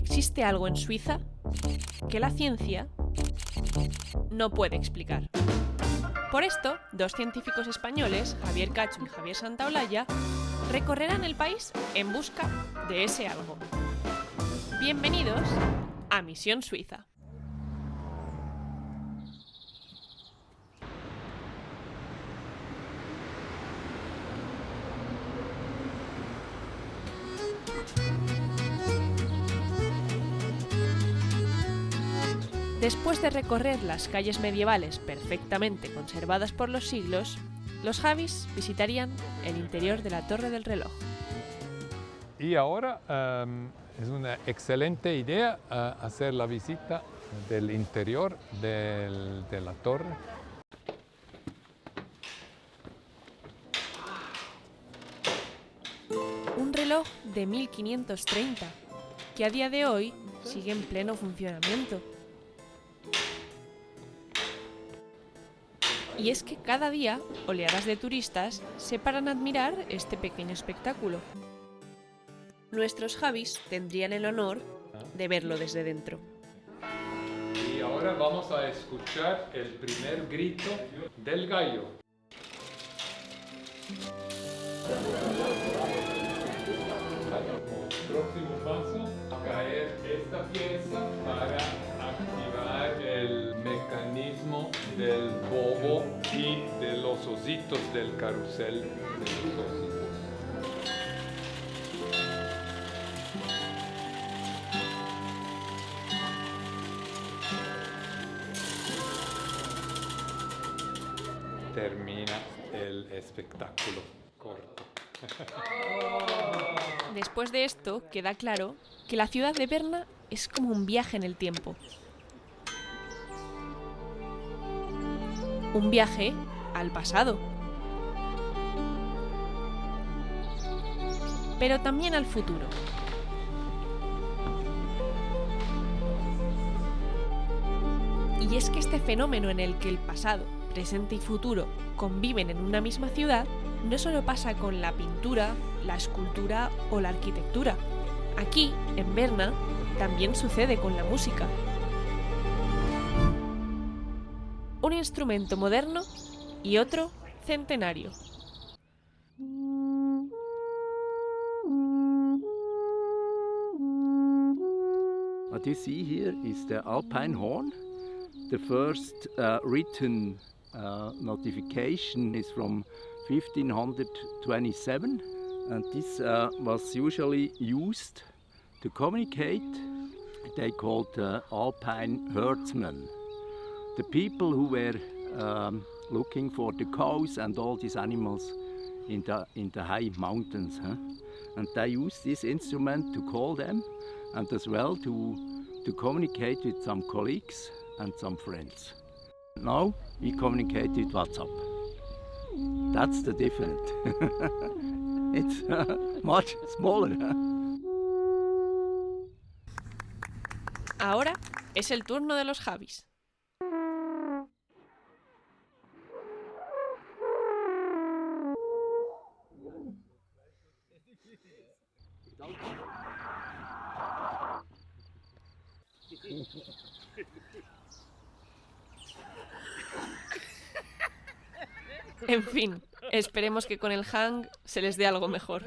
existe algo en Suiza que la ciencia no puede explicar. Por esto, dos científicos españoles, Javier Cacho y Javier Santaolalla, recorrerán el país en busca de ese algo. Bienvenidos a Misión Suiza. Después de recorrer las calles medievales perfectamente conservadas por los siglos, los Javis visitarían el interior de la Torre del Reloj. Y ahora es una excelente idea hacer la visita del interior de la torre. Un reloj de 1530, que a día de hoy sigue en pleno funcionamiento. Y es que cada día oleadas de turistas se paran a admirar este pequeño espectáculo. Nuestros Javis tendrían el honor de verlo desde dentro. Y ahora vamos a escuchar el primer grito del gallo. Próximo paso, caer esta pieza para activar el mecanismo del bobo y de los ositos del carrusel de los ositos. Termina el espectáculo corto. Después de esto, queda claro que la ciudad de Berna es como un viaje en el tiempo. Un viaje al pasado. Pero también al futuro. Y es que este fenómeno en el que el pasado, presente y futuro conviven en una misma ciudad no solo pasa con la pintura, la escultura o la arquitectura. Aquí, en Berna, también sucede con la música. Un instrumento moderno y otro centenario. What you see here is the Alpine horn. The first written notification is from 1527, and this was usually used to communicate. They called Alpine herdsmen. The people who were looking for the cows and all these animals in the high mountains, and they used this instrument to call them, and as well to communicate with some colleagues and some friends. Now we communicate with WhatsApp. That's the difference. It's much smaller. Ahora es el turno de los Javis. En fin, esperemos que con el hang se les dé algo mejor.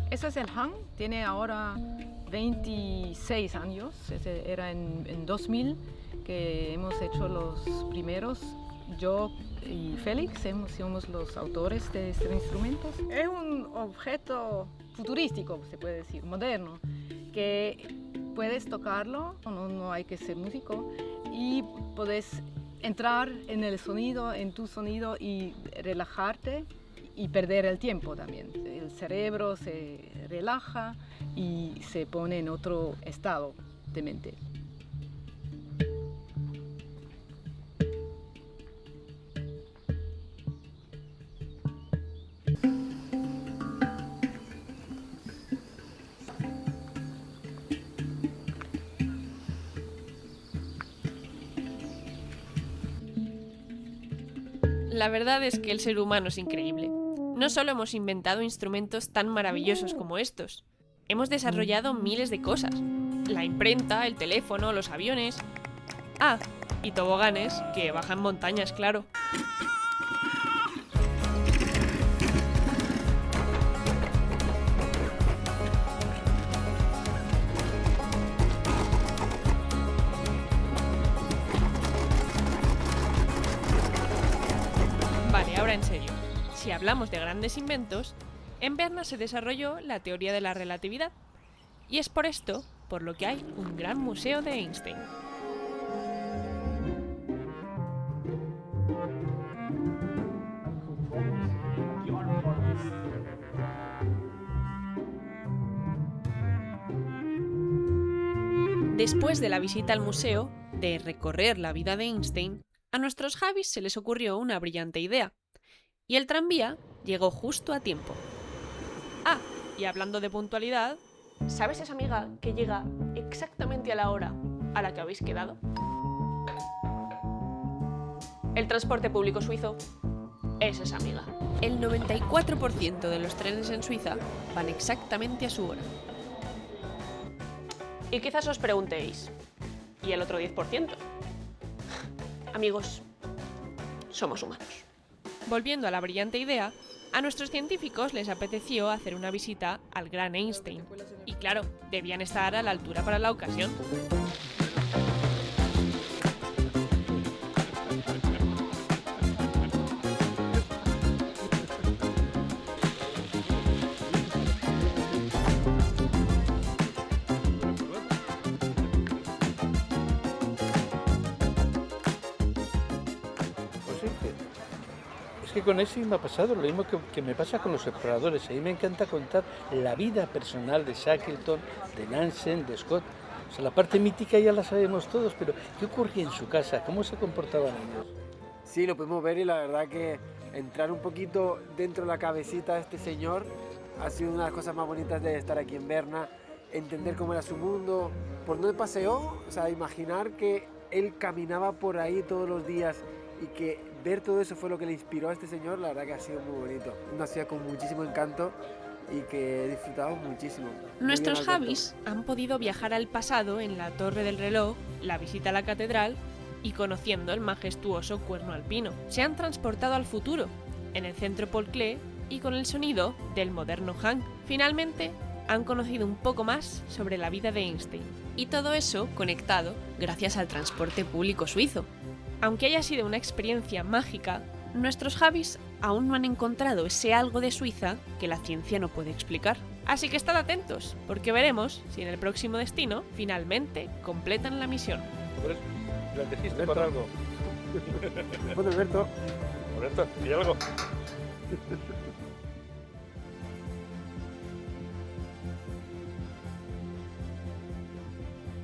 Ese es el hang, tiene ahora 26 años, era en 2000 que hemos hecho los primeros. Yo y Félix somos los autores de este instrumento. Es un objeto futurístico, se puede decir, moderno, que puedes tocarlo, no hay que ser músico, y puedes entrar en el sonido, en tu sonido y relajarte y perder el tiempo también. El cerebro se relaja y se pone en otro estado de mente. La verdad es que el ser humano es increíble. No solo hemos inventado instrumentos tan maravillosos como estos, hemos desarrollado miles de cosas. La imprenta, el teléfono, los aviones... Ah, y toboganes, que bajan montañas, claro. Vale, ahora en serio. Si hablamos de grandes inventos, en Berna se desarrolló la teoría de la relatividad. Y es por esto por lo que hay un gran museo de Einstein. Después de la visita al museo, de recorrer la vida de Einstein, a nuestros Javis se les ocurrió una brillante idea. Y el tranvía llegó justo a tiempo. Ah, y hablando de puntualidad, ¿sabes esa amiga que llega exactamente a la hora a la que habéis quedado? El transporte público suizo es esa amiga. El 94% de los trenes en Suiza van exactamente a su hora. Y quizás os preguntéis, ¿y el otro 10%? Amigos, somos humanos. Volviendo a la brillante idea, a nuestros científicos les apeteció hacer una visita al gran Einstein. Y claro, debían estar a la altura para la ocasión. Es que con ese me ha pasado lo mismo que me pasa con los exploradores. A mí me encanta contar la vida personal de Shackleton, de Nansen, de Scott. O sea, la parte mítica ya la sabemos todos, pero ¿qué ocurría en su casa? ¿Cómo se comportaban ellos? Sí, lo pudimos ver y la verdad que entrar un poquito dentro de la cabecita de este señor ha sido una de las cosas más bonitas de estar aquí en Berna, entender cómo era su mundo, por dónde paseó, o sea, imaginar que él caminaba por ahí todos los días y que ver todo eso fue lo que le inspiró a este señor, la verdad que ha sido muy bonito. Una ciudad con muchísimo encanto y que disfrutamos muchísimo. Nuestros Javis han podido viajar al pasado en la Torre del Reloj, la visita a la catedral y conociendo el majestuoso Cuerno Alpino. Se han transportado al futuro, en el centro Paul Klee y con el sonido del moderno Hank. Finalmente, han conocido un poco más sobre la vida de Einstein. Y todo eso conectado gracias al transporte público suizo. Aunque haya sido una experiencia mágica, nuestros Javis aún no han encontrado ese algo de Suiza que la ciencia no puede explicar. Así que estad atentos, porque veremos si en el próximo destino finalmente completan la misión. ¿La dijiste por algo? Bueno, Alberto. Alberto, ¿y algo?